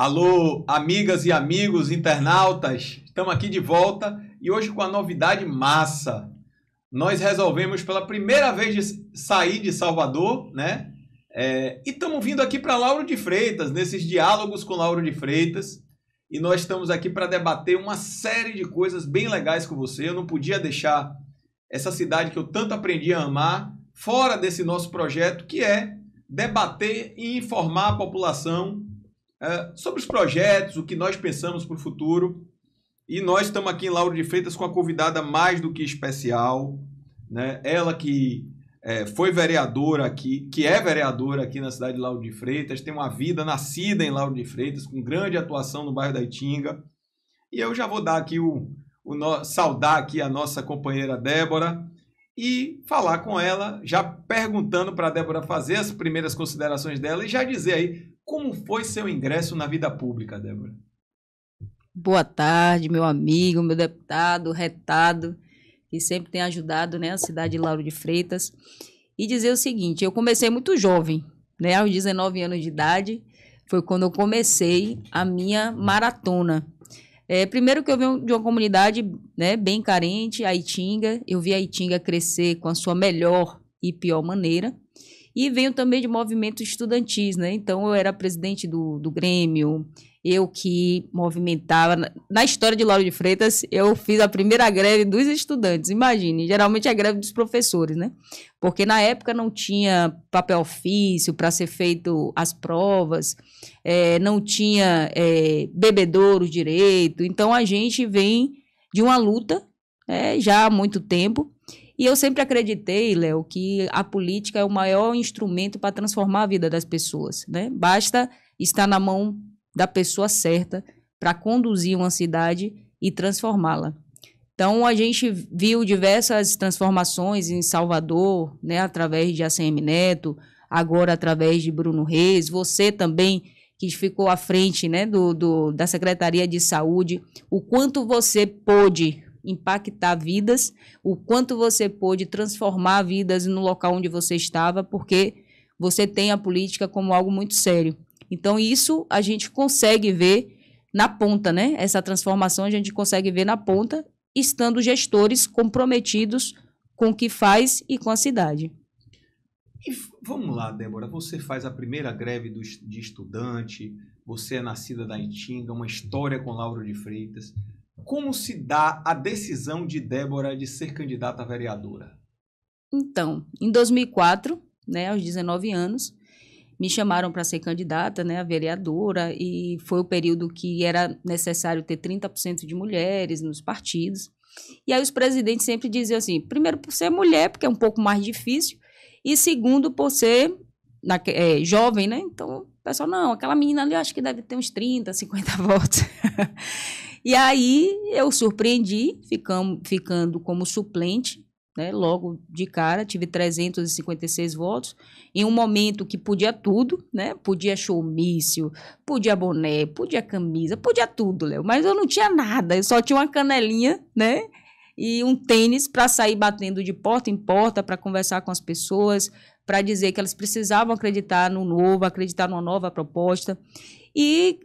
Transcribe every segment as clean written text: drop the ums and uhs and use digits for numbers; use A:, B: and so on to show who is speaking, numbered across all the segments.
A: Alô, amigas e amigos, internautas, estamos aqui de volta e hoje com a novidade massa. Nós resolvemos pela primeira vez sair de Salvador, né? E estamos vindo aqui para Lauro de Freitas, nesses diálogos com Lauro de Freitas. E nós estamos aqui para debater uma série de coisas bem legais com você. Eu não podia deixar essa cidade que eu tanto aprendi a amar fora desse nosso projeto, que é debater e informar a população sobre os projetos, o que nós pensamos para o futuro. E nós estamos aqui em Lauro de Freitas com a convidada mais do que especial, né? Ela que foi vereadora aqui, que é vereadora aqui na cidade de Lauro de Freitas, tem uma vida nascida em Lauro de Freitas, com grande atuação no bairro da Itinga. E eu já vou dar aqui saudar aqui a nossa companheira Débora e falar com ela, já perguntando para a Débora fazer as primeiras considerações dela e já dizer aí como foi seu ingresso na vida pública, Débora.
B: Boa tarde, meu amigo, meu deputado, retado, que sempre tem ajudado, né, a cidade de Lauro de Freitas. E dizer o seguinte, eu comecei muito jovem, né, aos 19 anos de idade, foi quando eu comecei a minha maratona. Primeiro que eu venho de uma comunidade, né, bem carente, a Itinga. Eu vi a Itinga crescer com a sua melhor e pior maneira. E venho também de movimentos estudantis, né? Então, eu era presidente do Grêmio, eu que movimentava. Na história de Lauro de Freitas, eu fiz a primeira greve dos estudantes, imagine, geralmente é a greve dos professores, né? Porque na época não tinha papel ofício para ser feito as provas, não tinha bebedouro direito, então a gente vem de uma luta já há muito tempo. E eu sempre acreditei, Léo, que a política é o maior instrumento para transformar a vida das pessoas, né? Basta estar na mão da pessoa certa para conduzir uma cidade e transformá-la. Então, a gente viu diversas transformações em Salvador, né, através de ACM Neto, agora através de Bruno Reis, você também, que ficou à frente, né, da Secretaria de Saúde, o quanto você pôde impactar vidas, o quanto você pôde transformar vidas no local onde você estava, porque você tem a política como algo muito sério. Então, isso a gente consegue ver na ponta, né? Essa transformação a gente consegue ver na ponta, estando gestores comprometidos com o que faz e com a cidade.
A: E vamos lá, Débora, você faz a primeira greve de estudante, você é nascida da Itinga, uma história com Lauro de Freitas. Como se dá a decisão de Débora de ser candidata a vereadora?
B: Então, em 2004, né, aos 19 anos, me chamaram para ser candidata, né, a vereadora, e foi o período que era necessário ter 30% de mulheres nos partidos. E aí os presidentes sempre diziam assim, primeiro por ser mulher, porque é um pouco mais difícil, e segundo por ser jovem, né? Então, o pessoal, não, aquela menina ali, eu acho que deve ter uns 30, 50 votos. E aí eu surpreendi, ficando como suplente, né? Logo de cara, tive 356 votos, em um momento que podia tudo, né? Podia showmício, podia boné, podia camisa, podia tudo, Léo, mas eu não tinha nada, eu só tinha uma canelinha, né? E um tênis para sair batendo de porta em porta, para conversar com as pessoas, para dizer que elas precisavam acreditar no novo, acreditar numa nova proposta. E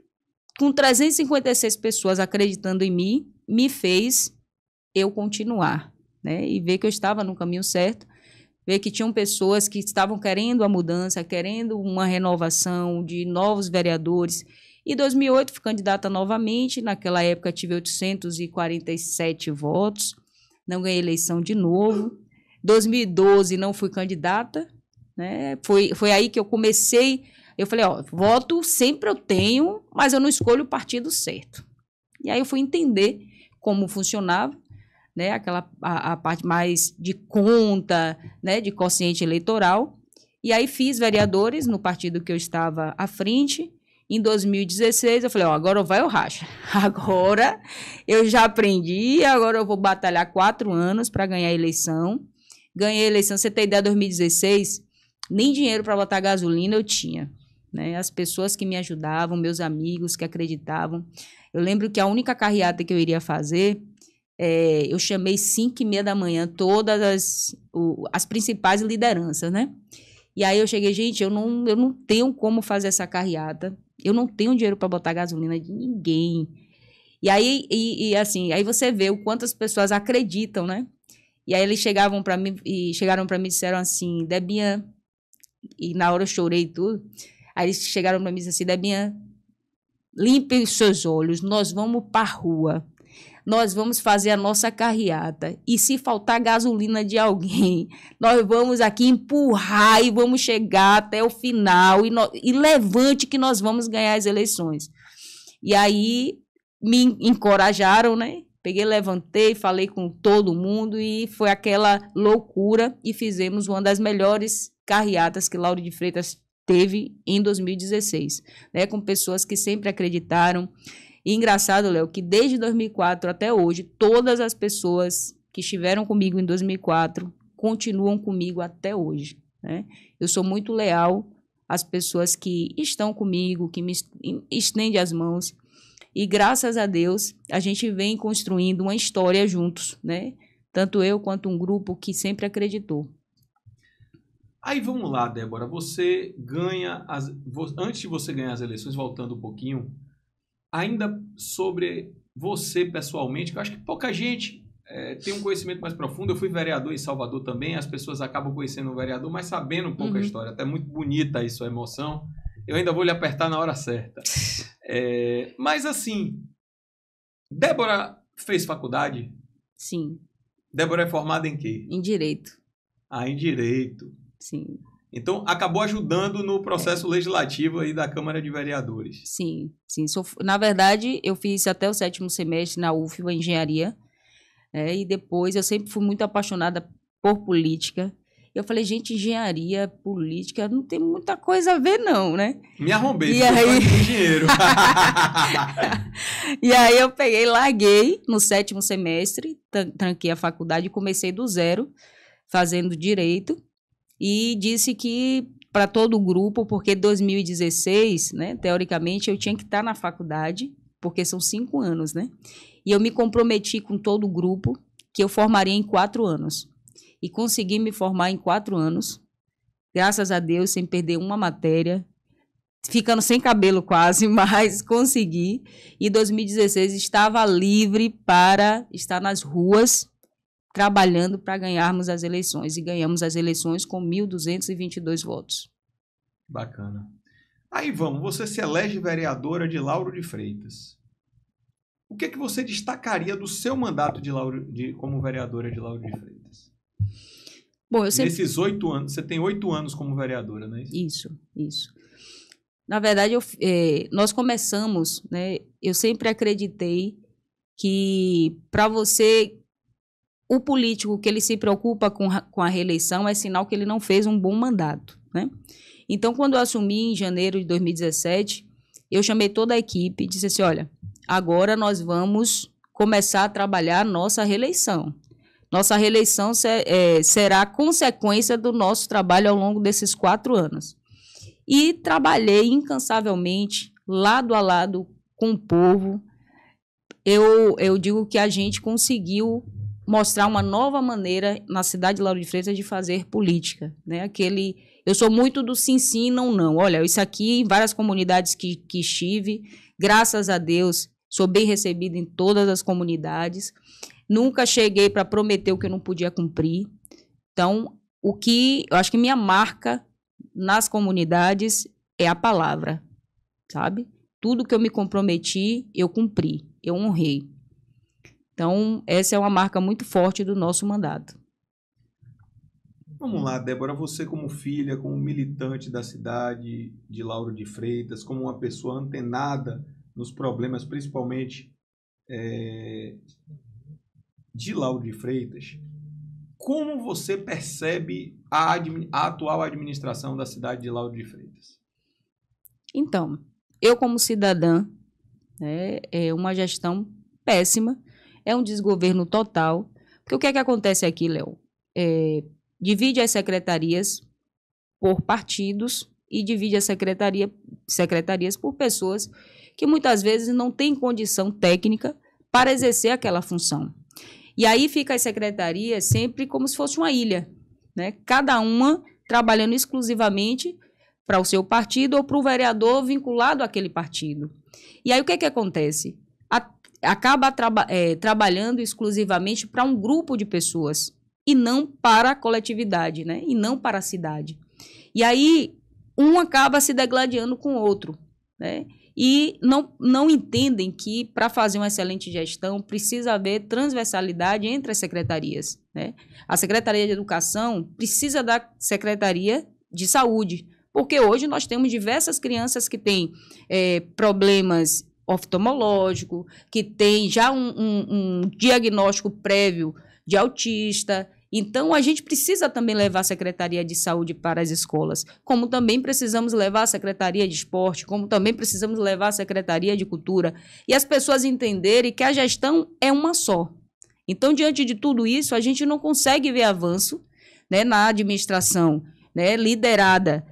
B: com 356 pessoas acreditando em mim, me fez eu continuar, né? E ver que eu estava no caminho certo, ver que tinham pessoas que estavam querendo a mudança, querendo uma renovação de novos vereadores. Em 2008, fui candidata novamente, naquela época tive 847 votos, não ganhei eleição de novo. 2012, não fui candidata, né? Foi aí que eu comecei. Eu falei, voto sempre eu tenho, mas eu não escolho o partido certo. E aí eu fui entender como funcionava, né, a parte mais de conta, né, de quociente eleitoral. E aí fiz vereadores no partido que eu estava à frente. Em 2016, eu falei, agora vai o racha. Agora eu já aprendi, agora eu vou batalhar 4 anos para ganhar a eleição. Ganhei a eleição, você tem ideia, 2016, nem dinheiro para botar gasolina eu tinha, né? As pessoas que me ajudavam, meus amigos que acreditavam. Eu lembro que a única carreata que eu iria fazer, eu chamei 5h30 da manhã todas as principais lideranças, né? E aí eu cheguei, gente, eu não tenho como fazer essa carreata, Eu não tenho dinheiro para botar gasolina de ninguém. E aí, assim, aí você vê o quanto as pessoas acreditam, né? E aí eles chegaram para mim e disseram assim, Debinha, e na hora eu chorei e tudo. Aí eles chegaram para mim e disseram assim, Debinha, limpe os seus olhos, nós vamos para a rua. Nós vamos fazer a nossa carreata. E se faltar gasolina de alguém, nós vamos aqui empurrar e vamos chegar até o final. E levante que nós vamos ganhar as eleições. E aí me encorajaram, né? Peguei, levantei, falei com todo mundo e foi aquela loucura. E fizemos uma das melhores carreatas que Lauro de Freitas teve em 2016. Né? Com pessoas que sempre acreditaram. E engraçado, Léo, que desde 2004 até hoje, todas as pessoas que estiveram comigo em 2004 continuam comigo até hoje, né? Eu sou muito leal às pessoas que estão comigo, que me estendem as mãos. E graças a Deus, a gente vem construindo uma história juntos, né? Tanto eu quanto um grupo que sempre acreditou.
A: Aí vamos lá, Débora. Você ganha antes de você ganhar as eleições, voltando um pouquinho, ainda sobre você pessoalmente, que eu acho que pouca gente tem um conhecimento mais profundo. Eu fui vereador em Salvador também, as pessoas acabam conhecendo o vereador, mas sabendo um pouco a história. Até muito bonita isso, a emoção. Eu ainda vou lhe apertar na hora certa. Mas assim, Débora fez faculdade?
B: Sim.
A: Débora é formada em quê?
B: Em Direito.
A: Em Direito.
B: Sim.
A: Então, acabou ajudando no processo legislativo aí da Câmara de Vereadores.
B: Sim, sim. Na verdade, eu fiz até o 7º semestre na UFBA, Engenharia, e depois eu sempre fui muito apaixonada por política. Eu falei, gente, engenharia, política, não tem muita coisa a ver não, né?
A: Me arrombei,
B: e aí...
A: dinheiro.
B: E aí eu peguei, larguei no 7º semestre, tranquei a faculdade e comecei do zero, fazendo Direito. E disse que para todo o grupo, porque 2016, né, teoricamente, eu tinha que estar na faculdade, porque são 5 anos, né? E eu me comprometi com todo o grupo que eu formaria em 4 anos. E consegui me formar em 4 anos, graças a Deus, sem perder uma matéria, ficando sem cabelo quase, mas consegui. E 2016 estava livre para estar nas ruas, trabalhando para ganharmos as eleições. E ganhamos as eleições com 1.222 votos.
A: Bacana. Aí vamos, você se elege vereadora de Lauro de Freitas. O que é que você destacaria do seu mandato como vereadora de Lauro de Freitas?
B: Bom, eu sempre...
A: Nesses 8 anos, você tem 8 anos como vereadora, não é
B: isso? Isso. Na verdade, nós começamos, né? Eu sempre acreditei que para você... O político que ele se preocupa com a reeleição é sinal que ele não fez um bom mandato, né? Então, quando eu assumi em janeiro de 2017, eu chamei toda a equipe e disse assim, olha, agora nós vamos começar a trabalhar nossa reeleição. Nossa reeleição será consequência do nosso trabalho ao longo desses 4 anos. E trabalhei incansavelmente, lado a lado com o povo. Eu digo que a gente conseguiu mostrar uma nova maneira na cidade de Lauro de Freitas de fazer política, né? Eu sou muito do sim, sim, não, não. Olha, isso aqui, em várias comunidades que estive, graças a Deus, sou bem recebida em todas as comunidades. Nunca cheguei para prometer o que eu não podia cumprir. Então, eu acho que minha marca nas comunidades é a palavra, sabe? Tudo que eu me comprometi, eu cumpri, eu honrei. Então, essa é uma marca muito forte do nosso mandato.
A: Vamos lá, Débora, você como filha, como militante da cidade de Lauro de Freitas, como uma pessoa antenada nos problemas, principalmente de Lauro de Freitas, como você percebe a atual administração da cidade de Lauro de Freitas?
B: Então, eu como cidadã, é uma gestão péssima, é um desgoverno total. Porque o que é que acontece aqui, Léo? Divide as secretarias por partidos e divide as secretarias por pessoas que muitas vezes não têm condição técnica para exercer aquela função. E aí fica as secretarias sempre como se fosse uma ilha, né? Cada uma trabalhando exclusivamente para o seu partido ou para o vereador vinculado àquele partido. E aí o que acontece? Acaba trabalhando exclusivamente para um grupo de pessoas e não para a coletividade, né? E não para a cidade. E aí um acaba se degladiando com o outro, né? E não entendem que, para fazer uma excelente gestão, precisa haver transversalidade entre as secretarias, né? A Secretaria de Educação precisa da Secretaria de Saúde, porque hoje nós temos diversas crianças que têm problemas oftalmológicos, que têm já um diagnóstico prévio de autista. Então, a gente precisa também levar a Secretaria de Saúde para as escolas, como também precisamos levar a Secretaria de Esporte, como também precisamos levar a Secretaria de Cultura, e as pessoas entenderem que a gestão é uma só. Então, diante de tudo isso, a gente não consegue ver avanço, né, na administração, né, liderada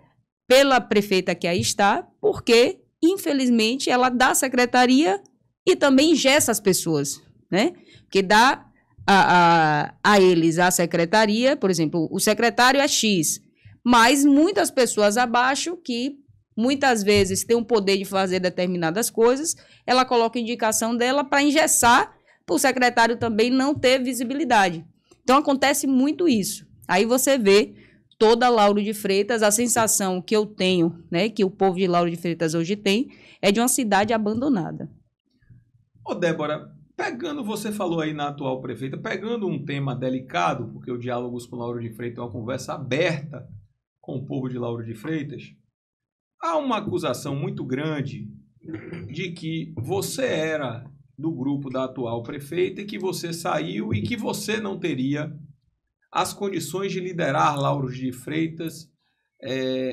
B: pela prefeita que aí está, porque, infelizmente, ela dá a secretaria e também engessa as pessoas, né? Porque dá a eles a secretaria, por exemplo, o secretário é X, mas muitas pessoas abaixo que muitas vezes têm o poder de fazer determinadas coisas, ela coloca a indicação dela para engessar, para o secretário também não ter visibilidade. Então, acontece muito isso. Aí você vê toda Lauro de Freitas, a sensação que eu tenho, né, que o povo de Lauro de Freitas hoje tem, é de uma cidade abandonada.
A: Ô, Débora, pegando, você falou aí na atual prefeita, pegando um tema delicado, porque o Diálogos com Lauro de Freitas é uma conversa aberta com o povo de Lauro de Freitas, há uma acusação muito grande de que você era do grupo da atual prefeita e que você saiu e que você não teria as condições de liderar Lauro de Freitas.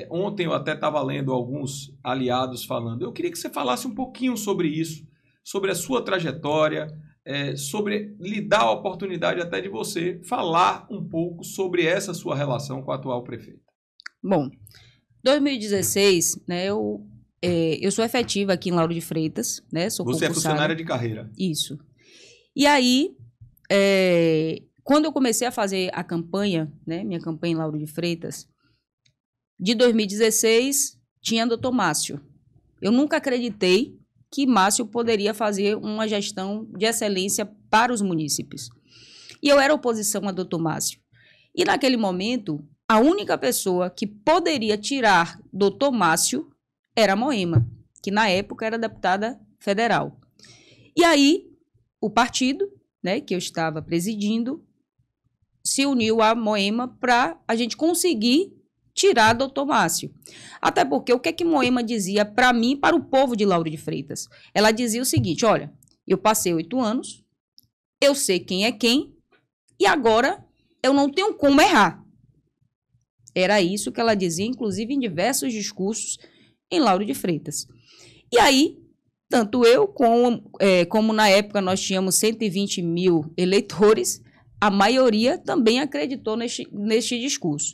A: Ontem eu até estava lendo alguns aliados falando. Eu queria que você falasse um pouquinho sobre isso, sobre a sua trajetória, sobre lhe dar a oportunidade até de você falar um pouco sobre essa sua relação com a atual prefeita.
B: Bom, 2016, né, eu sou efetiva aqui em Lauro de Freitas, né, sou
A: Você é funcionária de carreira.
B: Isso. E aí, quando eu comecei a fazer a campanha, né, minha campanha em Lauro de Freitas, de 2016, tinha Dr. Márcio. Eu nunca acreditei que Márcio poderia fazer uma gestão de excelência para os munícipes. E eu era oposição a Dr. Márcio. E naquele momento, a única pessoa que poderia tirar Dr. Márcio era a Moema, que na época era deputada federal. E aí, o partido, né, que eu estava presidindo, se uniu à Moema para a gente conseguir tirar Dr. Márcio. Até porque o que Moema dizia para mim e para o povo de Lauro de Freitas? Ela dizia o seguinte: olha, eu passei 8 anos, eu sei quem é quem, e agora eu não tenho como errar. Era isso que ela dizia, inclusive em diversos discursos em Lauro de Freitas. E aí, tanto eu como na época nós tínhamos 120 mil eleitores, a maioria também acreditou neste discurso.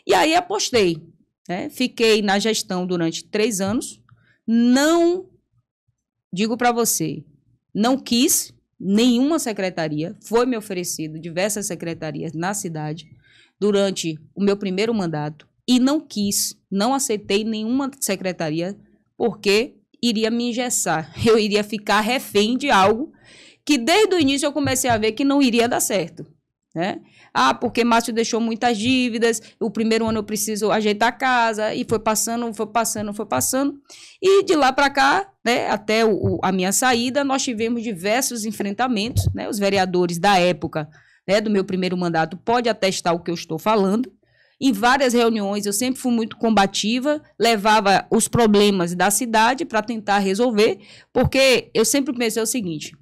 B: E aí apostei, né? Fiquei na gestão durante 3 anos, não, digo para você, não quis nenhuma secretaria, foi me oferecido diversas secretarias na cidade durante o meu primeiro mandato e não quis, não aceitei nenhuma secretaria porque iria me engessar, eu iria ficar refém de algo que desde o início eu comecei a ver que não iria dar certo, né? Porque Márcio deixou muitas dívidas, o primeiro ano eu preciso ajeitar a casa, e foi passando. E de lá para cá, né, até a minha saída, nós tivemos diversos enfrentamentos, né? Os vereadores da época, né, do meu primeiro mandato, podem atestar o que eu estou falando. Em várias reuniões eu sempre fui muito combativa, levava os problemas da cidade para tentar resolver, porque eu sempre pensei o seguinte: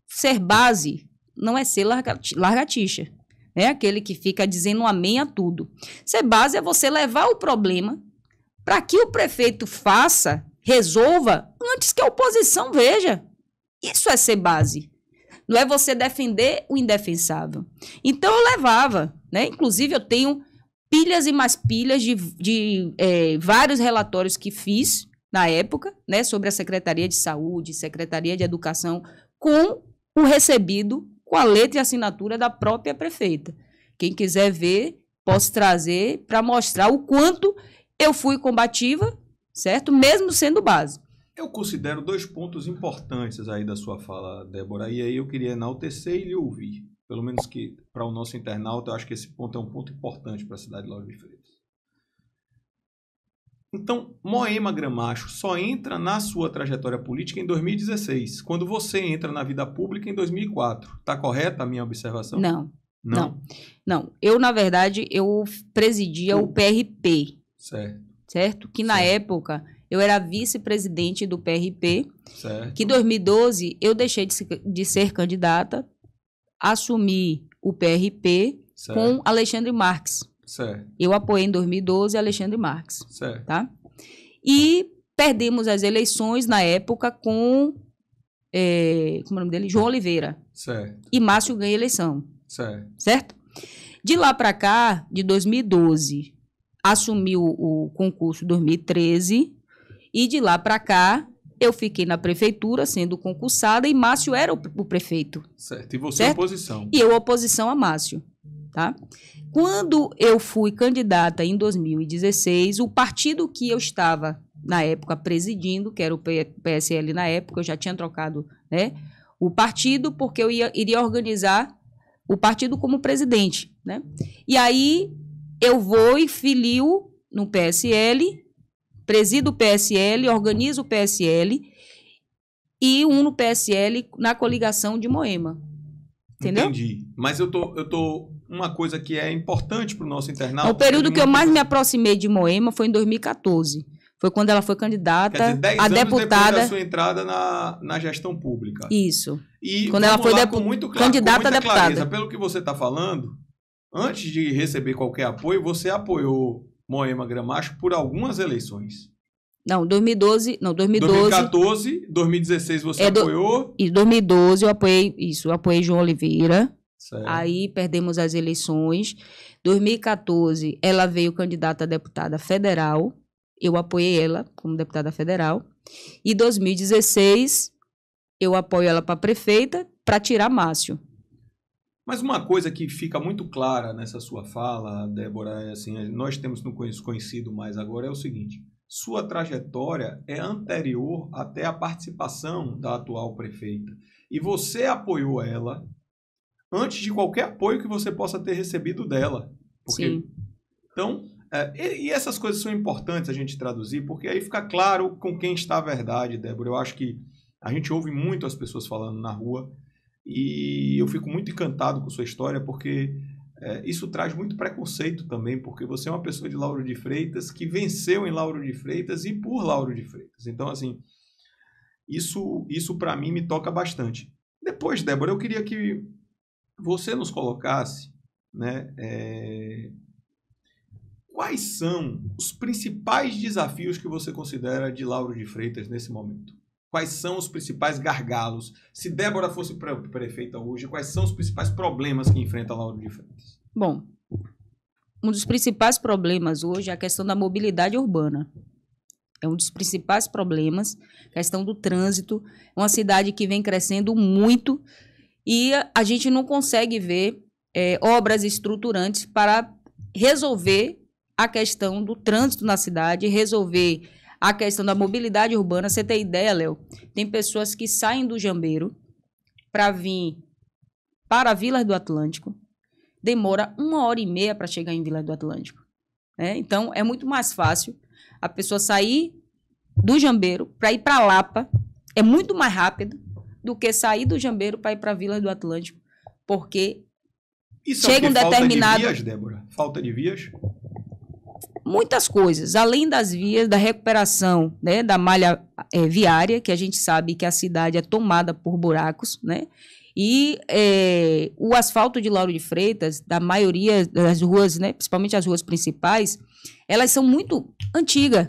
B: ser base não é ser largatixa. É aquele que fica dizendo amém a tudo. Ser base é você levar o problema para que o prefeito faça, resolva, antes que a oposição veja. Isso é ser base. Não é você defender o indefensável. Então, eu levava, né? Inclusive, eu tenho pilhas e mais pilhas de vários relatórios que fiz na época, né? Sobre a Secretaria de Saúde, Secretaria de Educação, com o recebido, com a letra e assinatura da própria prefeita. Quem quiser ver, posso trazer para mostrar o quanto eu fui combativa, certo? Mesmo sendo base.
A: Eu considero 2 pontos importantes aí da sua fala, Débora, e aí eu queria enaltecer e lhe ouvir. Pelo menos que para o nosso internauta, eu acho que esse ponto é um ponto importante para a cidade de Lauro de Freitas. Então, Moema Gramacho só entra na sua trajetória política em 2016, quando você entra na vida pública em 2004. Está correta a minha observação?
B: Não. Eu, na verdade, eu presidia o PRP. Certo? Que na época eu era vice-presidente do PRP.
A: Certo.
B: Que em 2012 eu deixei de ser candidata, assumi o PRP com Alexandre Marques.
A: Certo.
B: Eu apoiei em 2012 Alexandre Marques.
A: Certo.
B: Tá? E perdemos as eleições na época com como é o nome dele? João Oliveira.
A: Certo.
B: E Márcio ganha a eleição.
A: Certo.
B: De lá para cá, de 2012, assumiu o concurso 2013 e de lá para cá eu fiquei na prefeitura sendo concursada e Márcio era o prefeito.
A: Certo. E você oposição.
B: E eu oposição a Márcio, tá? Quando eu fui candidata em 2016, o partido que eu estava na época presidindo, que era o PSL na época, eu já tinha trocado, né, o partido porque eu iria organizar o partido como presidente, né? E aí eu vou e filio no PSL, presido o PSL, organizo o PSL e uno o PSL na coligação de Moema. Entendeu?
A: Entendi. Mas eu tô uma coisa que é importante para o nosso internauta.
B: O período que eu mais me aproximei de Moema foi em 2014. Foi quando ela foi candidata
A: Quer dizer, 10
B: a
A: anos
B: deputada.
A: Depois da sua entrada na gestão pública.
B: Isso.
A: E
B: quando ela foi candidata a deputada.
A: Clareza, pelo que você está falando, antes de receber qualquer apoio, você apoiou Moema Gramacho por algumas eleições.
B: Não, 2012.
A: 2014, 2016 você apoiou.
B: Em 2012 eu apoiei João Oliveira.
A: Certo.
B: Aí perdemos as eleições. 2014 ela veio candidata a deputada federal. Eu apoiei ela como deputada federal. E 2016 eu apoio ela para prefeita para tirar Márcio.
A: Mas uma coisa que fica muito clara nessa sua fala, Débora, é assim, nós temos nos conhecido mais agora, é o seguinte: sua trajetória é anterior até a participação da atual prefeita. E você apoiou ela antes de qualquer apoio que você possa ter recebido dela.
B: Sim.
A: Então, e essas coisas são importantes a gente traduzir, porque aí fica claro com quem está a verdade, Débora. Eu acho que a gente ouve muito as pessoas falando na rua e eu fico muito encantado com sua história, porque isso traz muito preconceito também, porque você é uma pessoa de Lauro de Freitas que venceu em Lauro de Freitas e por Lauro de Freitas. Então, assim, isso para mim me toca bastante. Depois, Débora, eu queria que você nos colocasse, né, quais são os principais desafios que você considera de Lauro de Freitas nesse momento? Quais são os principais gargalos? Se Débora fosse prefeita hoje, quais são os principais problemas que enfrenta Lauro de Freitas?
B: Bom, um dos principais problemas hoje é a questão da mobilidade urbana. É um dos principais problemas, a questão do trânsito. É uma cidade que vem crescendo muito e a gente não consegue ver obras estruturantes para resolver a questão do trânsito na cidade, resolver a questão da mobilidade urbana. Você tem ideia, Léo? Tem pessoas que saem do Jambeiro para vir para Vilas do Atlântico. Demora 1h30 para chegar em Vilas do Atlântico. Então, é muito mais fácil a pessoa sair do Jambeiro para ir para Lapa. É muito mais rápido do que sair do Jambeiro para ir para Vilas do Atlântico. Porque chega um determinado...
A: Falta de vias, Débora? Falta de vias?
B: Muitas coisas, além das vias, da recuperação, né, da malha viária, que a gente sabe que a cidade é tomada por buracos, né, e o asfalto de Lauro de Freitas, da maioria das ruas, né, principalmente as ruas principais, elas são muito antigas,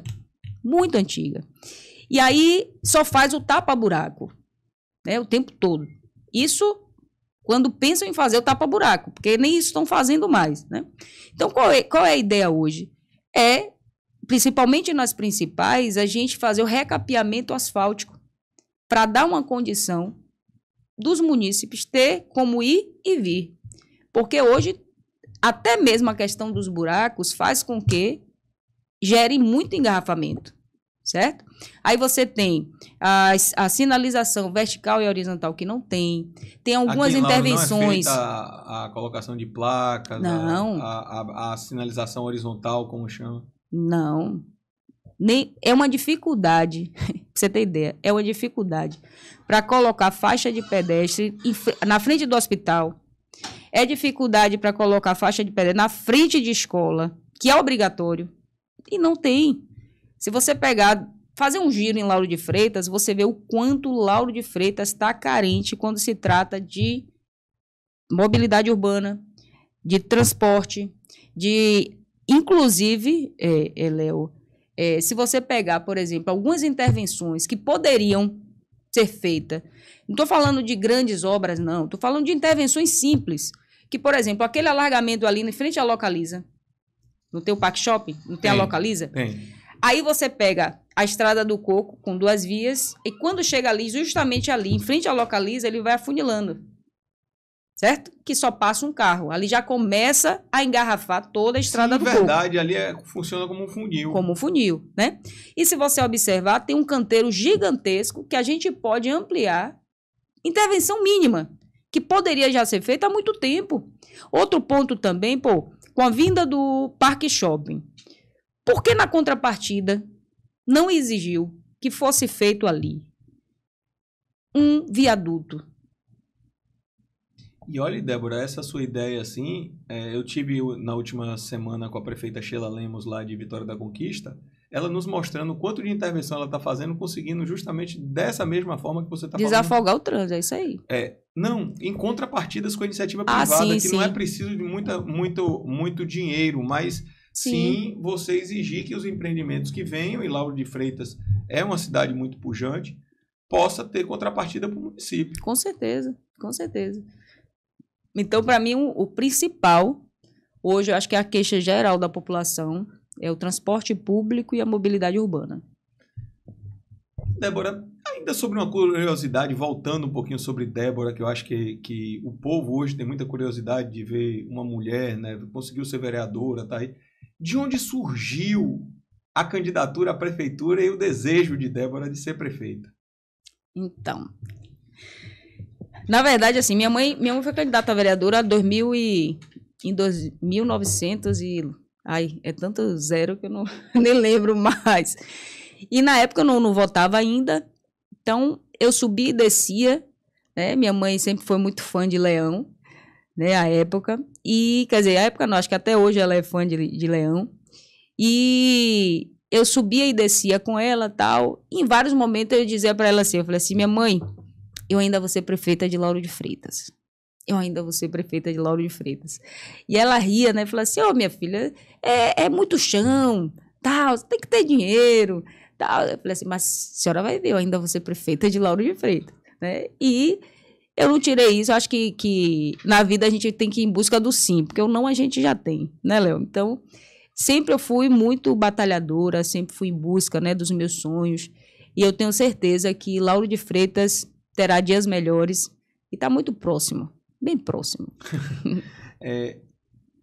B: e aí só faz o tapa-buraco, né, o tempo todo. Isso quando pensam em fazer o tapa-buraco, porque nem isso estão fazendo mais, né. Então, qual é a ideia hoje? Principalmente nas principais, a gente fazer o recapeamento asfáltico para dar uma condição dos munícipes ter como ir e vir. Porque hoje, até mesmo a questão dos buracos faz com que gerem muito engarrafamento, certo? Aí você tem a sinalização vertical e horizontal que não tem. Tem algumas
A: Aqui em Lauro
B: intervenções.
A: Não é feita a colocação de placas,
B: Não.
A: a sinalização horizontal, como chama?
B: Não. É uma dificuldade, pra você ter ideia, é uma dificuldade para colocar faixa de pedestre na frente do hospital. É dificuldade para colocar faixa de pedestre na frente de escola, que é obrigatório. E não tem. Se você fazer um giro em Lauro de Freitas, você vê o quanto Lauro de Freitas está carente quando se trata de mobilidade urbana, de transporte, inclusive, Léo, se você pegar, por exemplo, algumas intervenções que poderiam ser feitas, não estou falando de grandes obras, não, estou falando de intervenções simples, que, por exemplo, aquele alargamento ali em frente à Localiza, não tem o Parque Shopping? Não tem a Localiza?
A: Tem.
B: Aí você pega a Estrada do Coco com 2 vias e quando chega ali, justamente ali, em frente à Localiza, ele vai afunilando. Certo? Que só passa um carro. Ali já começa a engarrafar toda a Estrada do Coco.
A: Na verdade, ali funciona como um funil.
B: Como um funil, né? E se você observar, tem um canteiro gigantesco que a gente pode ampliar. Intervenção mínima, que poderia já ser feita há muito tempo. Outro ponto também, com a vinda do Parque Shopping. Por que na contrapartida não exigiu que fosse feito ali um viaduto?
A: E olha, Débora, essa sua ideia, assim, eu tive na última semana com a prefeita Sheila Lemos, lá de Vitória da Conquista, ela nos mostrando o quanto de intervenção ela está fazendo, conseguindo justamente dessa mesma forma que você está falando.
B: Desafogar o trânsito, é isso aí.
A: Não, em contrapartidas com a iniciativa privada, que não é preciso de muito dinheiro, mas sim você exigir que os empreendimentos que venham, e Lauro de Freitas é uma cidade muito pujante, possa ter contrapartida para o município.
B: Com certeza, com certeza. Então, para mim, o principal, hoje, eu acho que é a queixa geral da população, é o transporte público e a mobilidade urbana.
A: Débora, ainda sobre uma curiosidade, voltando um pouquinho sobre Débora, que eu acho que o povo hoje tem muita curiosidade de ver uma mulher, né, conseguiu ser vereadora, tá aí. De onde surgiu a candidatura à prefeitura e o desejo de Débora de ser prefeita?
B: Então, na verdade, assim, minha mãe foi candidata a vereadora em 1900 e... Ai, é tanto zero que eu não nem lembro mais. E na época eu não votava ainda, então eu subia e descia, né? Minha mãe sempre foi muito fã de Leão, né? A época. E, quer dizer, a época não, acho que até hoje ela é fã de Leão. E eu subia e descia com ela e tal. E em vários momentos eu dizia para ela assim, eu falei assim, minha mãe, eu ainda vou ser prefeita de Lauro de Freitas. Eu ainda vou ser prefeita de Lauro de Freitas. E ela ria, né? Falou assim, minha filha, é muito chão, tal, você tem que ter dinheiro, tal. Eu falei assim, mas a senhora vai ver, eu ainda vou ser prefeita de Lauro de Freitas, né? E eu não tirei isso, eu acho que na vida a gente tem que ir em busca do sim, porque o não a gente já tem, né, Léo? Então, sempre eu fui muito batalhadora, sempre fui em busca, né, dos meus sonhos. E eu tenho certeza que Lauro de Freitas terá dias melhores e está muito próximo. Bem próximo.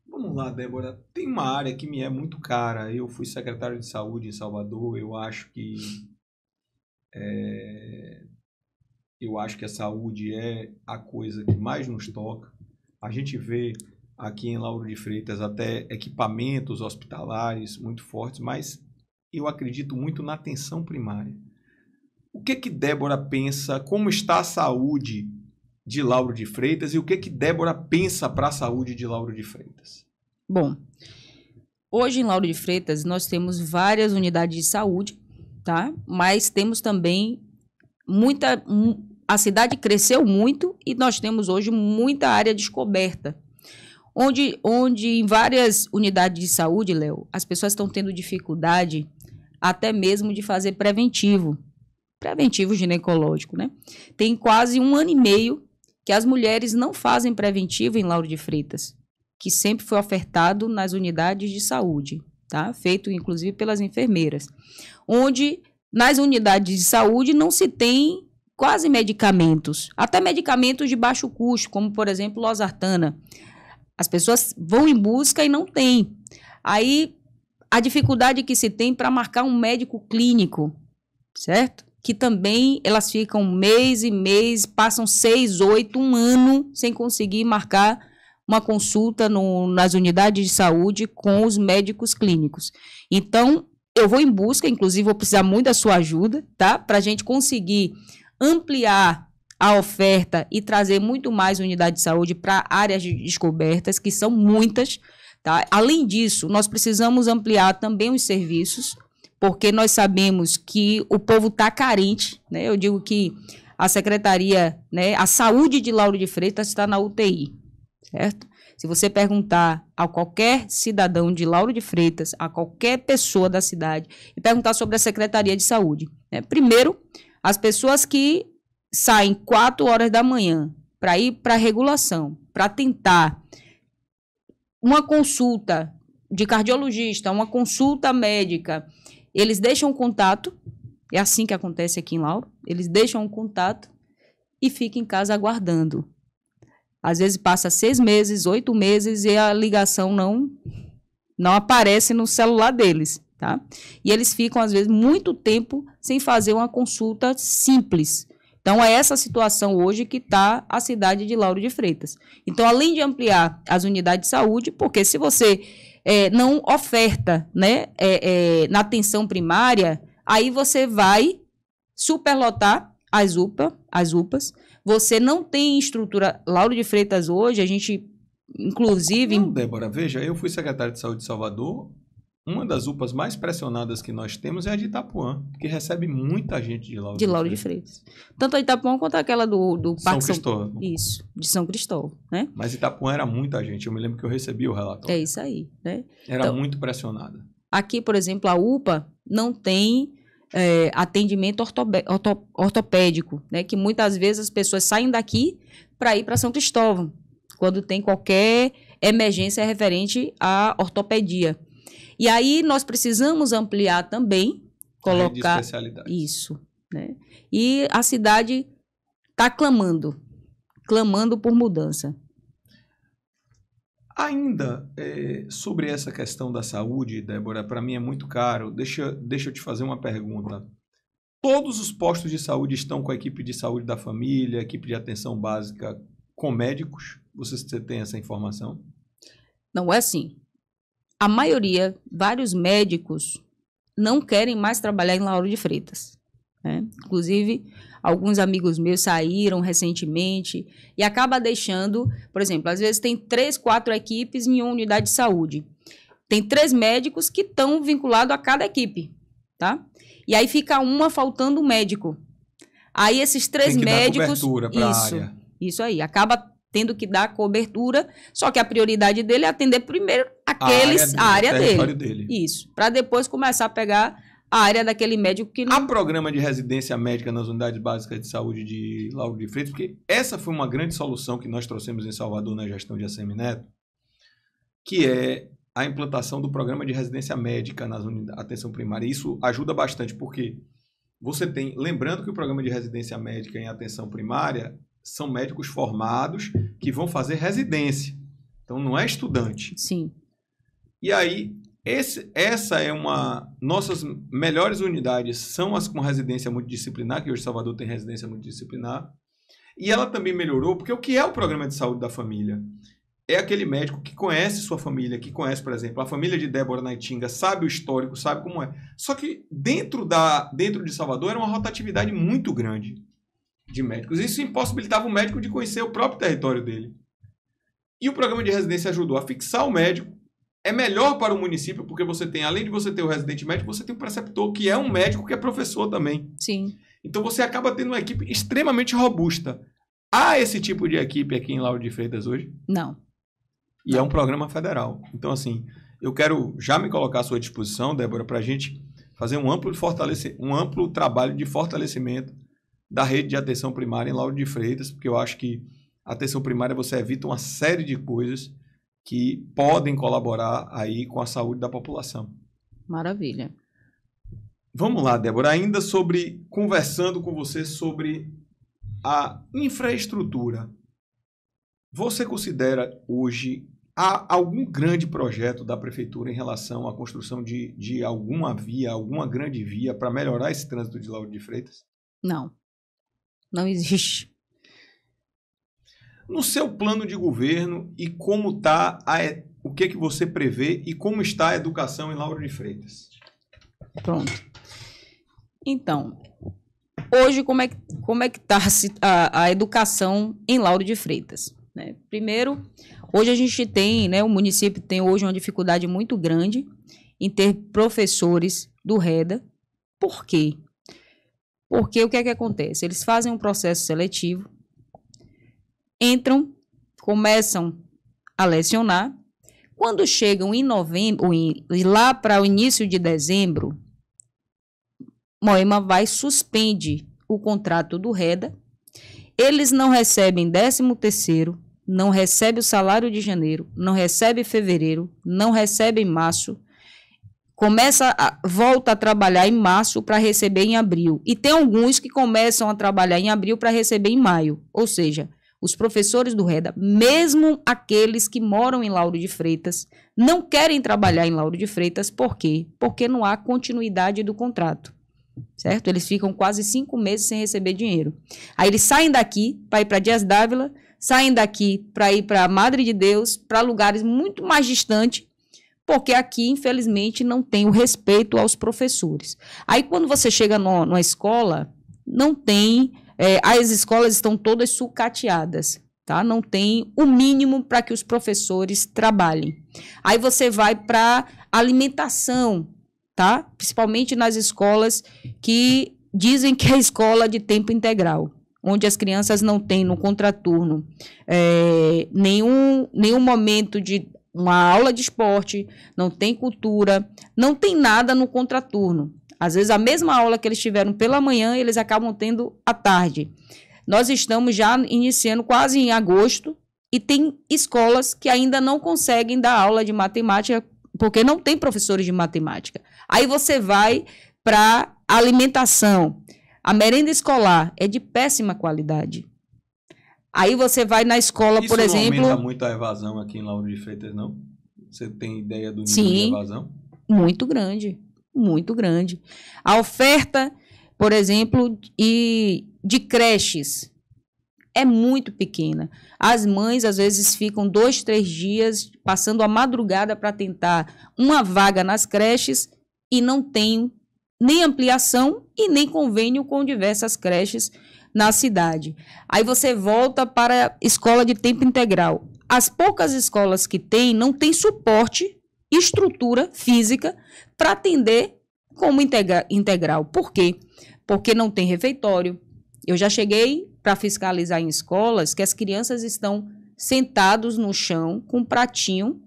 A: Vamos lá, Débora. Tem uma área que me é muito cara. Eu fui secretário de saúde em Salvador. Eu acho que a saúde é a coisa que mais nos toca. A gente vê aqui em Lauro de Freitas até equipamentos hospitalares muito fortes, mas eu acredito muito na atenção primária. O que Débora pensa? Como está a saúde de Lauro de Freitas e o que Débora pensa para a saúde de Lauro de Freitas?
B: Bom, hoje em Lauro de Freitas nós temos várias unidades de saúde, tá? Mas temos também a cidade cresceu muito e nós temos hoje muita área descoberta, onde em várias unidades de saúde, Léo, as pessoas estão tendo dificuldade até mesmo de fazer preventivo ginecológico, né? Tem quase 1 ano e meio que as mulheres não fazem preventivo em Lauro de Freitas, que sempre foi ofertado nas unidades de saúde, tá? Feito, inclusive, pelas enfermeiras. Onde, nas unidades de saúde, não se tem quase medicamentos, até medicamentos de baixo custo, como, por exemplo, losartana. As pessoas vão em busca e não tem. Aí, a dificuldade que se tem para marcar um médico clínico, certo? Que também elas ficam mês e mês, passam 6, 8, 1 ano sem conseguir marcar uma consulta nas unidades de saúde com os médicos clínicos. Então, eu vou em busca, inclusive vou precisar muito da sua ajuda, tá? Para a gente conseguir ampliar a oferta e trazer muito mais unidades de saúde para áreas de descobertas, que são muitas, tá? Além disso, nós precisamos ampliar também os serviços, porque nós sabemos que o povo está carente, né? Eu digo que a secretaria, né, a saúde de Lauro de Freitas está na UTI, certo? Se você perguntar a qualquer cidadão de Lauro de Freitas, a qualquer pessoa da cidade, e perguntar sobre a Secretaria de Saúde, né? Primeiro, as pessoas que saem 4 horas da manhã para ir para a regulação, para tentar uma consulta de cardiologista, uma consulta médica, eles deixam o contato, é assim que acontece aqui em Lauro, eles deixam o contato e ficam em casa aguardando. Às vezes passa 6 meses, 8 meses e a ligação não aparece no celular deles, tá? E eles ficam, às vezes, muito tempo sem fazer uma consulta simples. Então, é essa situação hoje que está a cidade de Lauro de Freitas. Então, além de ampliar as unidades de saúde, porque se você não oferta, né, na atenção primária, aí você vai superlotar as UPAs. Você não tem estrutura. Lauro de Freitas hoje, a gente, inclusive...
A: Não, Débora, veja, eu fui secretário de Saúde de Salvador. Uma das UPAs mais pressionadas que nós temos é a de Itapuã, que recebe muita gente de Lauro
B: de Freitas. Tanto a Itapuã quanto aquela do Parque
A: São Cristóvão.
B: Isso, de São Cristóvão, né?
A: Mas Itapuã era muita gente. Eu me lembro que eu recebi o relatório.
B: É isso aí, né?
A: Era
B: então,
A: muito pressionada.
B: Aqui, por exemplo, a UPA não tem atendimento ortopédico, né? Que muitas vezes as pessoas saem daqui para ir para São Cristóvão, quando tem qualquer emergência referente à ortopedia. E aí nós precisamos ampliar também, colocar isso, né? E a cidade está clamando por mudança.
A: Ainda sobre essa questão da saúde, Débora, para mim é muito caro. Deixa eu te fazer uma pergunta. Todos os postos de saúde estão com a equipe de saúde da família, equipe de atenção básica com médicos? Você tem essa informação?
B: Não é assim. A maioria, vários médicos, não querem mais trabalhar em Lauro de Freitas, né? Inclusive, alguns amigos meus saíram recentemente e acaba deixando, por exemplo, às vezes tem 3, 4 equipes em uma unidade de saúde. Tem 3 médicos que estão vinculados a cada equipe, tá? E aí fica uma faltando um médico. Aí esses 3 médicos...
A: Tem que dar cobertura para a área.
B: Isso aí, acaba tendo que dar cobertura, só que a prioridade dele é atender primeiro a área dele. Isso, para depois começar a pegar a área daquele médico que não...
A: Há programa de residência médica nas unidades básicas de saúde de Lauro de Freitas, porque essa foi uma grande solução que nós trouxemos em Salvador na gestão de ACM Neto, que é a implantação do programa de residência médica nas unidades de atenção primária. Isso ajuda bastante, porque você tem... Lembrando que o programa de residência médica em atenção primária são médicos formados que vão fazer residência. Então, não é estudante.
B: Sim.
A: E aí, essa é uma... Nossas melhores unidades são as com residência multidisciplinar, que hoje Salvador tem residência multidisciplinar. E ela também melhorou, porque o que é o programa de saúde da família? É aquele médico que conhece sua família, que conhece, por exemplo, a família de Débora na Itinga, sabe o histórico, sabe como é. Só que dentro de Salvador era uma rotatividade muito grande de médicos. Isso impossibilitava o médico de conhecer o próprio território dele. E o programa de residência ajudou a fixar o médico. É melhor para o município, porque você tem, além de você ter o residente médico, você tem o preceptor, que é um médico que é professor também.
B: Sim.
A: Então você acaba tendo uma equipe extremamente robusta. Há esse tipo de equipe aqui em Lauro de Freitas hoje?
B: Não.
A: E é um programa federal. Então, assim, eu quero já me colocar à sua disposição, Débora, para a gente fazer um amplo trabalho de fortalecimento da rede de atenção primária em Lauro de Freitas, porque eu acho que a atenção primária você evita uma série de coisas que podem colaborar aí com a saúde da população.
B: Maravilha.
A: Vamos lá, Débora, ainda conversando com você sobre a infraestrutura. Você considera hoje Há algum grande projeto da prefeitura em relação à construção de alguma via, alguma grande via para melhorar esse trânsito de Lauro de Freitas?
B: Não. Não existe.
A: No seu plano de governo e como está, o que você prevê e como está a educação em Lauro de Freitas?
B: Pronto. Então, hoje como é que está a educação em Lauro de Freitas? Né? Primeiro, hoje a gente tem, né, o município tem hoje uma dificuldade muito grande em ter professores do REDA. Por quê? Porque o que é que acontece? Eles fazem um processo seletivo, entram, começam a lecionar. Quando chegam em novembro, lá para o início de dezembro, Moema suspende o contrato do REDA. Eles não recebem 13º, não recebem o salário de janeiro, não recebem fevereiro, não recebem março. Volta a trabalhar em março para receber em abril. E tem alguns que começam a trabalhar em abril para receber em maio. Ou seja, os professores do REDA, mesmo aqueles que moram em Lauro de Freitas, não querem trabalhar em Lauro de Freitas. Por quê? Porque não há continuidade do contrato. Certo? Eles ficam quase 5 meses sem receber dinheiro. Aí eles saem daqui para ir para Dias Dávila, saem daqui para ir para Madre de Deus, para lugares muito mais distantes, porque aqui, infelizmente, não tem o respeito aos professores. Aí, quando você chega numa escola, não tem... as escolas estão todas sucateadas, tá? Não tem o mínimo para que os professores trabalhem. Aí você vai para alimentação, tá? Principalmente nas escolas que dizem que é escola de tempo integral, onde as crianças não têm no contraturno nenhum momento de uma aula de esporte, não tem cultura, não tem nada no contraturno. Às vezes, a mesma aula que eles tiveram pela manhã, eles acabam tendo à tarde. Nós estamos já iniciando quase em agosto e tem escolas que ainda não conseguem dar aula de matemática porque não tem professores de matemática. Aí você vai para alimentação. A merenda escolar é de péssima qualidade. Aí você vai na escola, por exemplo...
A: Isso não aumenta muito a evasão aqui em Lauro de Freitas, não? Você tem ideia do nível de evasão?
B: Muito grande. Muito grande. A oferta, por exemplo, de creches é muito pequena. As mães, às vezes, ficam 2, 3 dias passando a madrugada para tentar uma vaga nas creches e não tem nem ampliação e nem convênio com diversas creches na cidade. Aí você volta para a escola de tempo integral. As poucas escolas que tem, não tem suporte, estrutura física para atender como integral. Por quê? Porque não tem refeitório. Eu já cheguei para fiscalizar em escolas que as crianças estão sentados no chão com um pratinho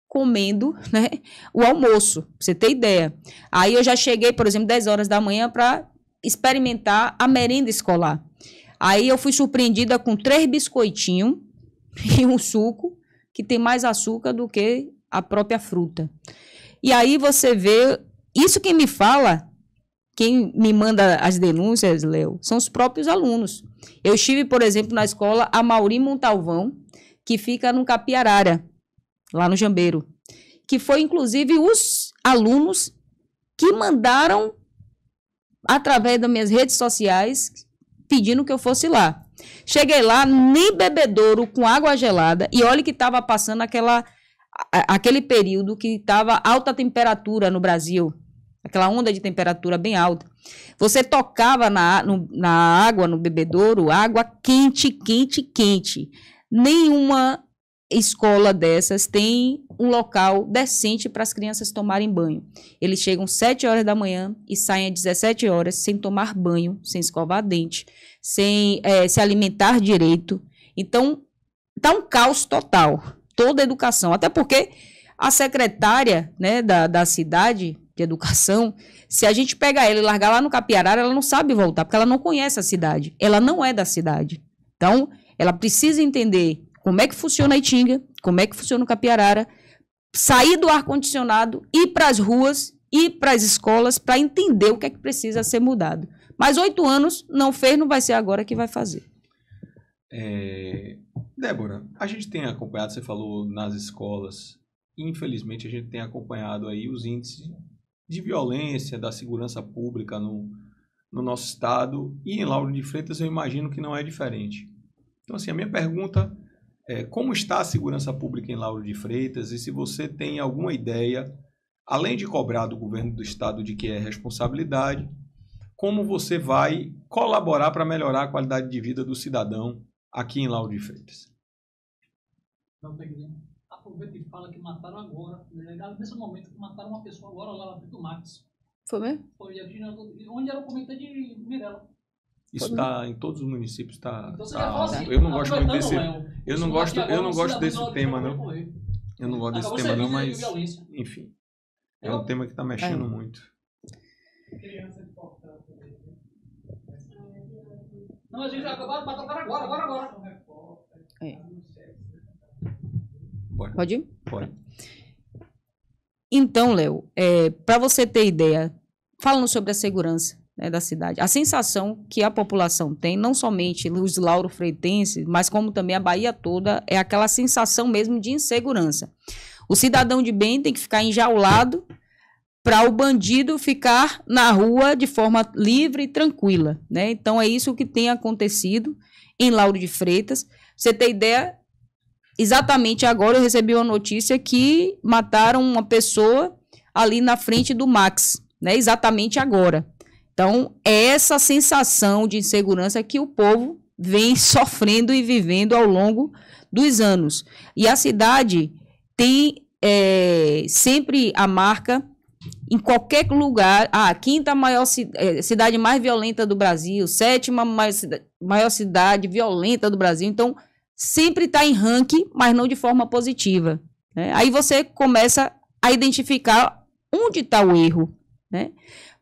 B: comendo, né, o almoço, pra você ter ideia. Aí eu já cheguei, por exemplo, 10 horas da manhã para experimentar a merenda escolar. Aí eu fui surpreendida com 3 biscoitinhos e um suco que tem mais açúcar do que a própria fruta. E aí você vê, isso quem me fala, quem me manda as denúncias, Léo, são os próprios alunos. Eu estive, por exemplo, na escola Amauri Montalvão, que fica no Capiarara, lá no Jambeiro, que foi, inclusive, os alunos que mandaram, através das minhas redes sociais, pedindo que eu fosse lá. Cheguei lá, nem bebedouro com água gelada, e olha que estava passando aquele período que estava alta temperatura no Brasil, aquela onda de temperatura bem alta. Você tocava na água, no bebedouro, água quente, quente, quente. Nenhuma escola dessas tem um local decente para as crianças tomarem banho. Eles chegam 7 horas da manhã e saem às 17 horas sem tomar banho, sem escovar dente, sem se alimentar direito. Então, está um caos total, toda a educação. Até porque a secretária, né, da cidade de educação, se a gente pegar ela e largar lá no Capiarara, ela não sabe voltar, porque ela não conhece a cidade. Ela não é da cidade. Então, ela precisa entender como é que funciona a Itinga, como é que funciona o Capiarara, sair do ar-condicionado, ir para as ruas, ir para as escolas, para entender o que é que precisa ser mudado. Mas 8 anos não fez, não vai ser agora que vai fazer.
A: Débora, a gente tem acompanhado, você falou nas escolas, infelizmente a gente tem acompanhado aí os índices de violência, da segurança pública no nosso estado, e em Lauro de Freitas eu imagino que não é diferente. Então, assim, a minha pergunta é como está a segurança pública em Lauro de Freitas e se você tem alguma ideia, além de cobrar do governo do estado de que é responsabilidade, como você vai colaborar para melhorar a qualidade de vida do cidadão aqui em Lauro de Freitas.
C: Aproveita e fala que mataram agora, nesse momento que mataram uma pessoa agora lá na frente do Max.
B: Foi mesmo?
C: Foi onde era o comitê de Mirella.
A: Isso está em todos os municípios, está.
C: Então, você já fala assim,
A: eu não gosto muito desse. Eu não gosto desse tema, não. Eu não gosto desse tema, não, mas. Enfim. É um tema que está mexendo muito.
C: Não, a gente já acabou de matar agora.
B: É. Pode ir?
A: Pode.
B: Então, Léo, para você ter ideia, falando sobre a segurança, né, da cidade, a sensação que a população tem, não somente os lauro-freitenses, mas como também a Bahia toda, é aquela sensação mesmo de insegurança. O cidadão de bem tem que ficar enjaulado para o bandido ficar na rua de forma livre e tranquila, né? Então, é isso que tem acontecido em Lauro de Freitas. Pra você ter ideia, exatamente agora eu recebi uma notícia que mataram uma pessoa ali na frente do Max, né? Exatamente agora. Então, é essa sensação de insegurança que o povo vem sofrendo e vivendo ao longo dos anos. E a cidade tem sempre a marca, em qualquer lugar, a quinta maior cidade mais violenta do Brasil, sétima maior cidade violenta do Brasil. Então, sempre está em ranking, mas não de forma positiva, né? Aí você começa a identificar onde está o erro, né?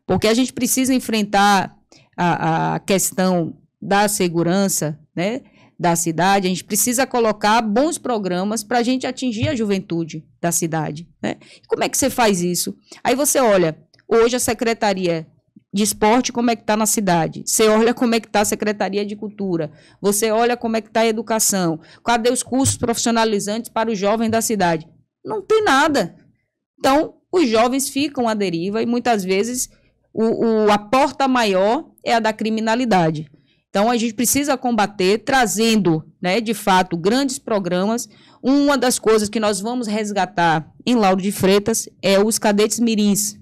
B: Porque a gente precisa enfrentar a questão da segurança, né, da cidade. A gente precisa colocar bons programas para a gente atingir a juventude da cidade, né? E como é que você faz isso? Aí você olha, hoje a Secretaria de Esporte, como é que está na cidade? Você olha como é que está a Secretaria de Cultura. Você olha como é que está a educação. Cadê os cursos profissionalizantes para os jovens da cidade? Não tem nada. Então, os jovens ficam à deriva e muitas vezes a porta maior é a da criminalidade. Então, a gente precisa combater trazendo, né, de fato, grandes programas. Uma das coisas que nós vamos resgatar em Lauro de Freitas é os cadetes mirins.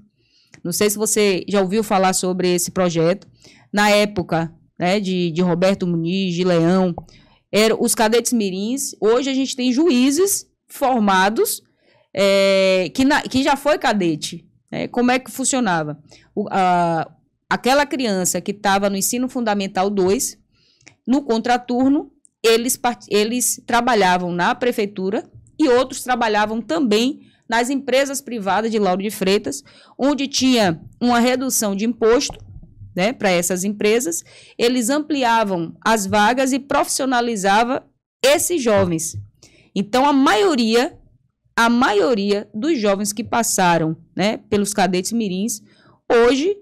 B: Não sei se você já ouviu falar sobre esse projeto. Na época, né, de Roberto Muniz, de Leão, eram os cadetes mirins. Hoje a gente tem juízes formados que já foi cadete. Como é que funcionava? Aquela criança que estava no ensino fundamental 2, no contraturno, eles trabalhavam na prefeitura e outros trabalhavam também nas empresas privadas de Lauro de Freitas, onde tinha uma redução de imposto, né, para essas empresas. Eles ampliavam as vagas e profissionalizavam esses jovens. Então, a maioria dos jovens que passaram, né, pelos cadetes mirins, hoje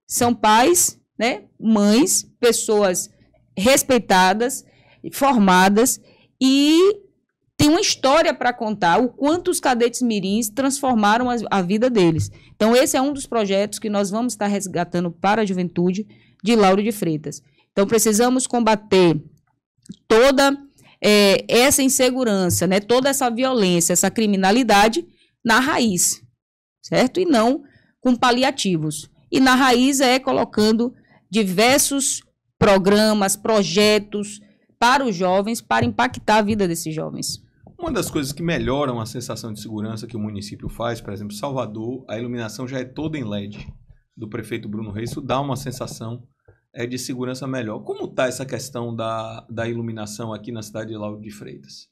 B: são pais, né, mães, pessoas respeitadas, formadas e tem uma história para contar o quanto os cadetes mirins transformaram a vida deles. Então, esse é um dos projetos que nós vamos estar resgatando para a juventude de Lauro de Freitas. Então, precisamos combater toda essa insegurança, né, toda essa violência, essa criminalidade na raiz, certo? E não com paliativos. E na raiz colocando diversos programas, projetos para os jovens, para impactar a vida desses jovens.
A: Uma das coisas que melhoram a sensação de segurança que o município faz, por exemplo, Salvador, a iluminação já é toda em LED, do prefeito Bruno Reis. Isso dá uma sensação de segurança melhor. Como está essa questão da iluminação aqui na cidade de Lauro de Freitas?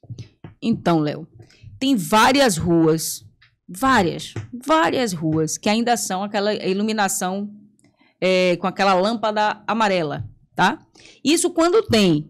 B: Então, Léo, tem várias ruas, várias ruas que ainda são aquela iluminação com aquela lâmpada amarela, tá? Isso quando tem.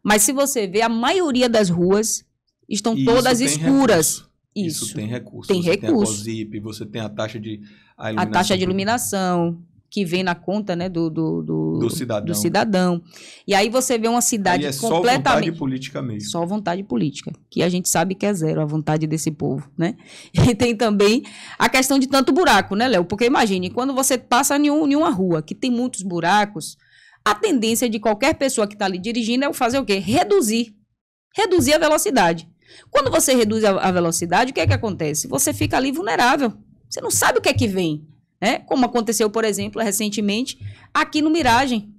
B: Mas se você vê, a maioria das ruas estão todas escuras.
A: Isso tem recurso.
B: Tem
A: você
B: recurso.
A: Tem a COSIP, você tem a taxa de
B: iluminação. que vem na conta, né,
A: do
B: cidadão. E aí você vê uma cidade
A: aí
B: completamente...
A: só vontade política mesmo.
B: Só vontade política, que a gente sabe que é zero a vontade desse povo, né? E tem também a questão de tanto buraco, né, Léo? Porque imagine, quando você passa em uma rua que tem muitos buracos, a tendência de qualquer pessoa que está ali dirigindo é fazer o quê? Reduzir a velocidade. Quando você reduz a velocidade, o que é que acontece? Você fica ali vulnerável. Você não sabe o que é que vem, né? Como aconteceu, por exemplo, recentemente, aqui no Miragem,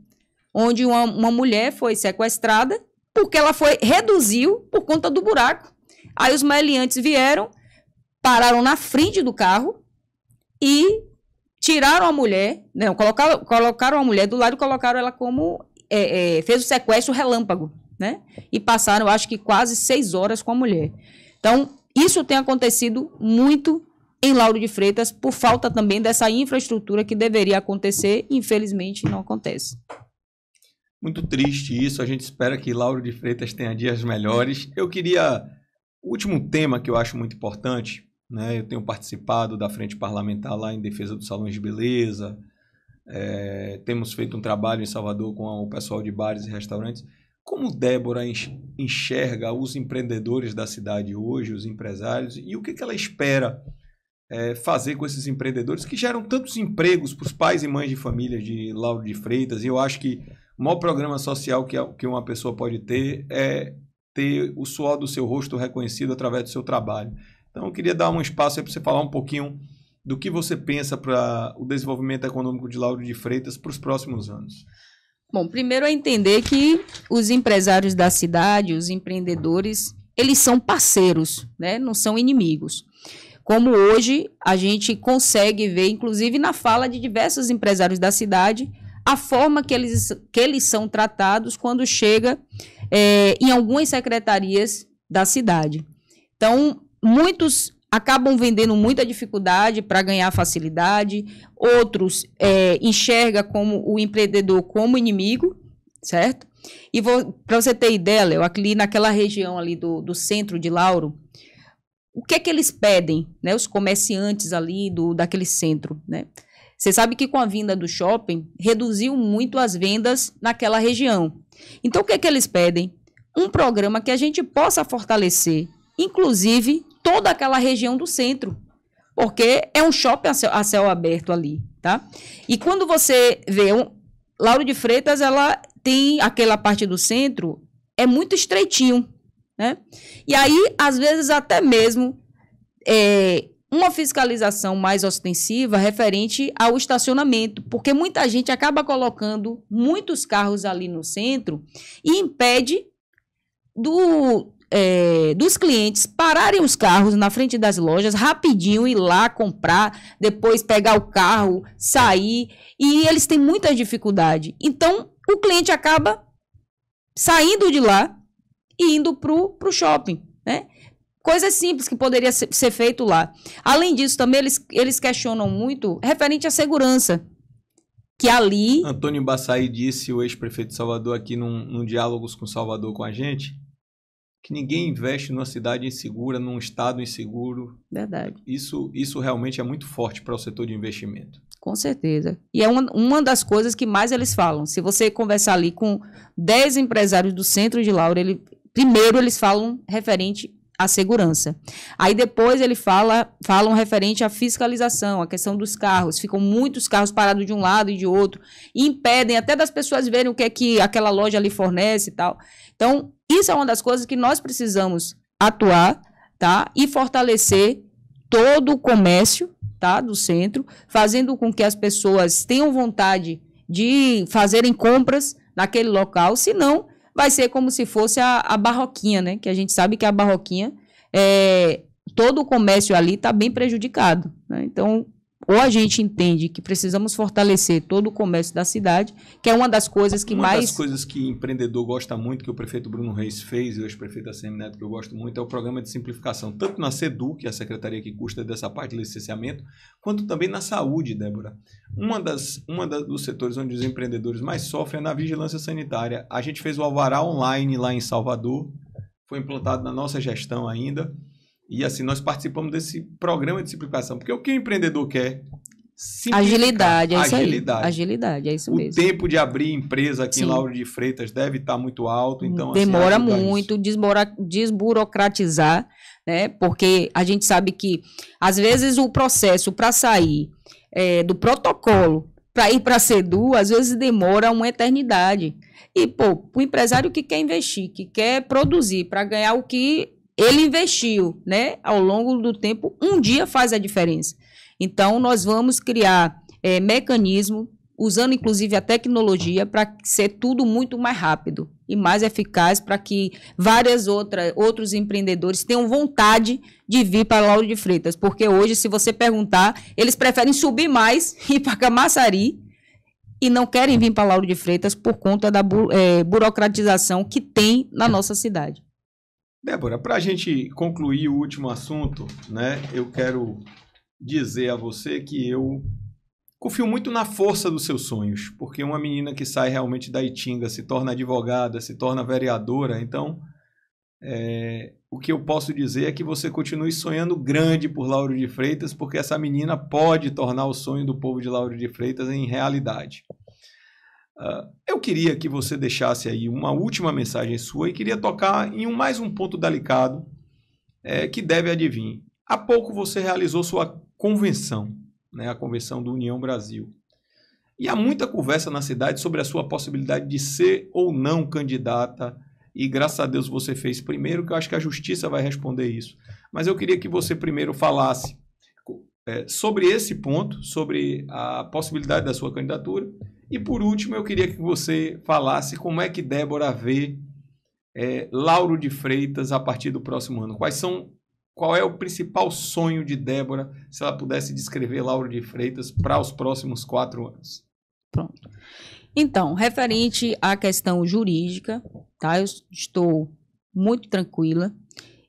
B: onde uma mulher foi sequestrada porque ela reduziu por conta do buraco. Aí os meliantes vieram, pararam na frente do carro e tiraram a mulher, não, colocaram a mulher do lado e colocaram ela como... fez o sequestro relâmpago, né? E passaram, acho que quase 6 horas com a mulher. Então, isso tem acontecido muito em Lauro de Freitas, por falta também dessa infraestrutura que deveria acontecer, e infelizmente não acontece.
A: Muito triste isso, a gente espera que Lauro de Freitas tenha dias melhores. O último tema que eu acho muito importante, né? Eu tenho participado da frente parlamentar lá em defesa dos salões de beleza, temos feito um trabalho em Salvador com o pessoal de bares e restaurantes. Como Débora enxerga os empreendedores da cidade hoje, os empresários, e o que ela espera fazer com esses empreendedores que geram tantos empregos para os pais e mães de família de Lauro de Freitas? E eu acho que o maior programa social que uma pessoa pode ter é ter o suor do seu rosto reconhecido através do seu trabalho. Então, eu queria dar um espaço aí para você falar um pouquinho do que você pensa para o desenvolvimento econômico de Lauro de Freitas para os próximos anos.
B: Bom, primeiro é entender que os empresários da cidade, os empreendedores, eles são parceiros, né? Não são inimigos. Como hoje a gente consegue ver, inclusive na fala de diversos empresários da cidade, a forma que eles são tratados quando chega em algumas secretarias da cidade. Então, muitos acabam vendendo muita dificuldade para ganhar facilidade, outros enxergam como o empreendedor como inimigo, certo? E para você ter ideia, Léo, ali naquela região ali do centro de Lauro, o que é que eles pedem, né? Os comerciantes ali daquele centro, né? Você sabe que com a vinda do shopping, reduziu muito as vendas naquela região. Então, o que é que eles pedem? Um programa que a gente possa fortalecer, inclusive toda aquela região do centro, porque é um shopping a céu aberto ali, tá? E quando você vê, Lauro de Freitas, ela tem aquela parte do centro, é muito estreitinho, né? E aí, às vezes, até mesmo uma fiscalização mais ostensiva referente ao estacionamento, porque muita gente acaba colocando muitos carros ali no centro e impede dos clientes pararem os carros na frente das lojas, rapidinho ir lá comprar, depois pegar o carro, sair, e eles têm muita dificuldade. Então, o cliente acaba saindo de lá e indo para o shopping, né? Coisas simples que poderia ser feito lá. Além disso, também eles questionam muito referente à segurança, que ali...
A: Antônio Baçaí disse, o ex-prefeito de Salvador, aqui num Diálogos com Salvador com a gente, que ninguém investe numa cidade insegura, num estado inseguro.
B: Verdade.
A: Isso realmente é muito forte para o setor de investimento.
B: Com certeza. E é uma das coisas que mais eles falam. Se você conversar ali com 10 empresários do centro de Lauro, primeiro eles falam referente à segurança. Aí depois eles falam referente à fiscalização, a questão dos carros. Ficam muitos carros parados de um lado e de outro, e impedem até das pessoas verem o que é que aquela loja ali fornece e tal. Então, isso é uma das coisas que nós precisamos atuar, tá? E fortalecer todo o comércio, tá? Do centro, fazendo com que as pessoas tenham vontade de fazerem compras naquele local, senão vai ser como se fosse a Barroquinha, né? Que a gente sabe que a Barroquinha, todo o comércio ali está bem prejudicado, né? Então, ou a gente entende que precisamos fortalecer todo o comércio da cidade, que é uma das coisas que mais...
A: Uma das coisas que empreendedor gosta muito, que o prefeito Bruno Reis fez, e o ex-prefeito ACM Neto, que eu gosto muito, é o programa de simplificação, tanto na SEDU, que é a secretaria que custa dessa parte de licenciamento, quanto também na saúde, Débora. Dos setores onde os empreendedores mais sofrem é na vigilância sanitária. A gente fez o Alvará Online lá em Salvador, foi implantado na nossa gestão ainda. E assim, nós participamos desse programa de simplificação, porque o que o empreendedor quer
B: Agilidade, é isso
A: Agilidade.
B: aí. Agilidade, é isso mesmo.
A: O tempo de abrir empresa aqui em Lauro de Freitas deve estar muito alto, então
B: demora
A: assim,
B: muito, desburocratizar, né? Porque a gente sabe que às vezes o processo para sair do protocolo para ir para a SEDU, às vezes demora uma eternidade. E, pô, o empresário que quer investir, que quer produzir para ganhar o que ele investiu, né? Ao longo do tempo, um dia faz a diferença. Então, nós vamos criar mecanismo, usando inclusive a tecnologia, para ser tudo muito mais rápido e mais eficaz, para que outros empreendedores tenham vontade de vir para Lauro de Freitas. Porque hoje, se você perguntar, eles preferem subir mais e ir para Camaçari e não querem vir para Lauro de Freitas por conta da burocratização que tem na nossa cidade.
A: Débora, para a gente concluir o último assunto, né, eu quero dizer a você que eu confio muito na força dos seus sonhos, porque uma menina que sai realmente da Itinga, se torna advogada, se torna vereadora, então o que eu posso dizer é que você continue sonhando grande por Lauro de Freitas, porque essa menina pode tornar o sonho do povo de Lauro de Freitas em realidade. Eu queria que você deixasse aí uma última mensagem sua e queria tocar em mais um ponto delicado que deve advir. Há pouco você realizou sua convenção, né, a convenção do União Brasil. E há muita conversa na cidade sobre a sua possibilidade de ser ou não candidata, e graças a Deus você fez primeiro, que eu acho que a justiça vai responder isso. Mas eu queria que você primeiro falasse sobre esse ponto, sobre a possibilidade da sua candidatura, e por último eu queria que você falasse como é que Débora vê Lauro de Freitas a partir do próximo ano. Qual é o principal sonho de Débora, se ela pudesse descrever Lauro de Freitas para os próximos 4 anos?
B: Pronto. Então, referente à questão jurídica, tá? Eu estou muito tranquila.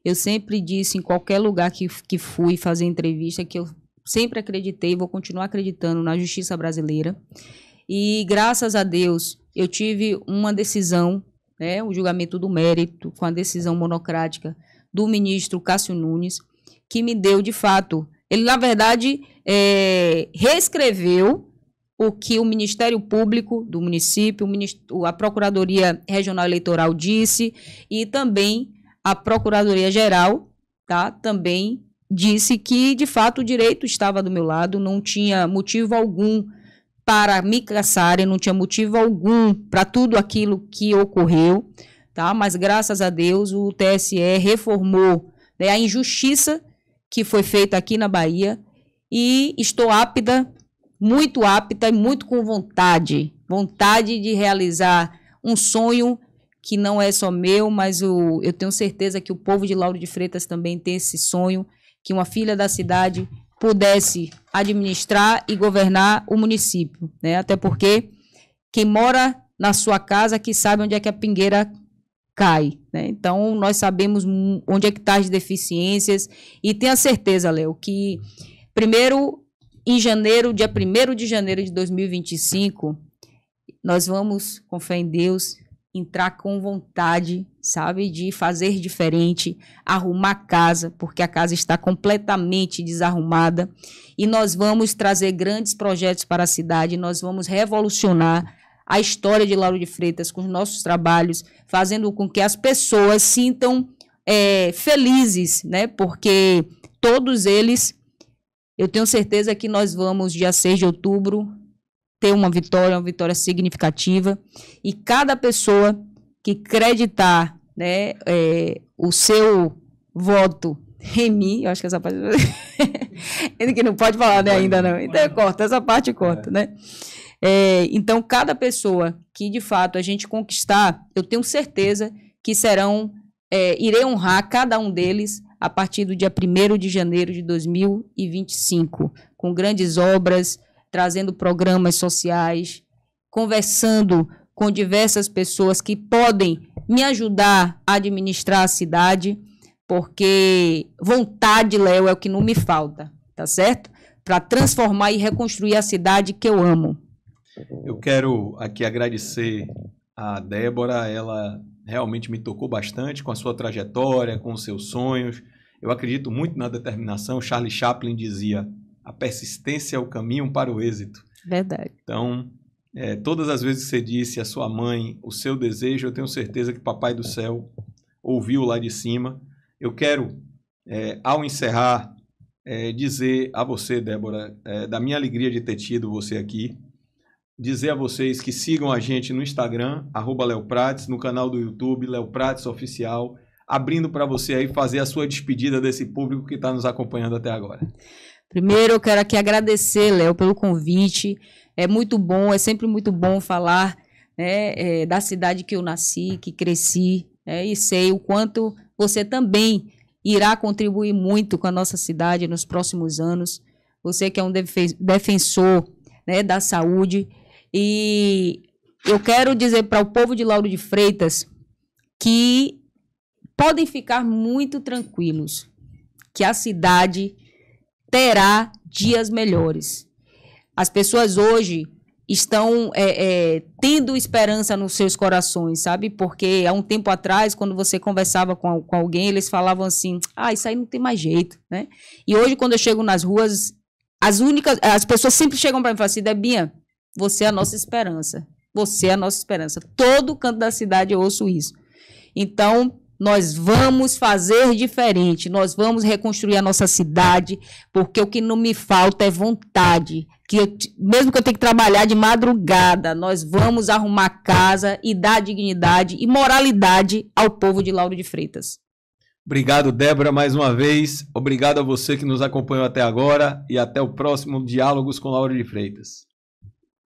B: Eu sempre disse em qualquer lugar que fui fazer entrevista que eu sempre acreditei e vou continuar acreditando na justiça brasileira. E graças a Deus eu tive uma decisão, né, o julgamento do mérito, com a decisão monocrática do ministro Cássio Nunes, que me deu, de fato, ele, na verdade, reescreveu o que o Ministério Público do município, a Procuradoria Regional Eleitoral disse, e também a Procuradoria-Geral, tá, também disse que, de fato, o direito estava do meu lado, não tinha motivo algum para me caçarem, não tinha motivo algum para tudo aquilo que ocorreu. Tá? Mas, graças a Deus, o TSE reformou, né, a injustiça que foi feita aqui na Bahia e estou apta, muito apta e muito com vontade de realizar um sonho que não é só meu, mas eu tenho certeza que o povo de Lauro de Freitas também tem esse sonho, que uma filha da cidade pudesse administrar e governar o município, né? Até porque quem mora na sua casa que sabe onde é que a pingueira cai, né? Então, nós sabemos onde é que estão as deficiências e tenha certeza, Léo, que primeiro, em janeiro, dia 1º de janeiro de 2025, nós vamos, com fé em Deus, entrar com vontade, sabe, de fazer diferente, arrumar a casa, porque a casa está completamente desarrumada, e nós vamos trazer grandes projetos para a cidade, nós vamos revolucionar a história de Lauro de Freitas com os nossos trabalhos, fazendo com que as pessoas sintam felizes, né? Porque todos eles, eu tenho certeza que nós vamos, dia 6 de outubro, ter uma vitória significativa, e cada pessoa que acreditar, né, o seu voto em mim, eu acho que essa parte... Ele que não pode falar, né, ainda não, então corta, essa parte corta, né? Então, cada pessoa que, de fato, a gente conquistar, eu tenho certeza que irei honrar cada um deles a partir do dia 1º de janeiro de 2025, com grandes obras, trazendo programas sociais, conversando com diversas pessoas que podem me ajudar a administrar a cidade, porque vontade, Léo, é o que não me falta, tá certo? Para transformar e reconstruir a cidade que eu amo.
A: Eu quero aqui agradecer a Débora, ela realmente me tocou bastante com a sua trajetória, com os seus sonhos. Eu acredito muito na determinação. Charlie Chaplin dizia: A persistência é o caminho para o êxito.
B: Verdade.
A: Então, todas as vezes que você disse a sua mãe o seu desejo, eu tenho certeza que Papai do Céu ouviu lá de cima. Eu quero, ao encerrar, dizer a você, Débora, da minha alegria de ter tido você aqui, dizer a vocês que sigam a gente no Instagram, @LeoPrates, no canal do YouTube, Leo Prates Oficial, abrindo para você aí fazer a sua despedida desse público que está nos acompanhando até agora.
B: Primeiro, eu quero aqui agradecer, Léo, pelo convite. É muito bom, é sempre muito bom falar, né, da cidade que eu nasci, que cresci, e sei o quanto você também irá contribuir muito com a nossa cidade nos próximos anos. Você que é um defensor, né, da saúde. E eu quero dizer para o povo de Lauro de Freitas que podem ficar muito tranquilos, que a cidade terá dias melhores. As pessoas hoje estão tendo esperança nos seus corações, sabe? Porque há um tempo atrás, quando você conversava com alguém, eles falavam assim, isso aí não tem mais jeito, né? E hoje, quando eu chego nas ruas, as pessoas sempre chegam para mim e falam assim, Debinha, você é a nossa esperança. Você é a nossa esperança. Todo canto da cidade eu ouço isso. Então, nós vamos fazer diferente, nós vamos reconstruir a nossa cidade, porque o que não me falta é vontade. Mesmo que eu tenha que trabalhar de madrugada, nós vamos arrumar casa e dar dignidade e moralidade ao povo de Lauro de Freitas.
A: Obrigado, Débora, mais uma vez. Obrigado a você que nos acompanhou até agora e até o próximo Diálogos com Lauro de Freitas.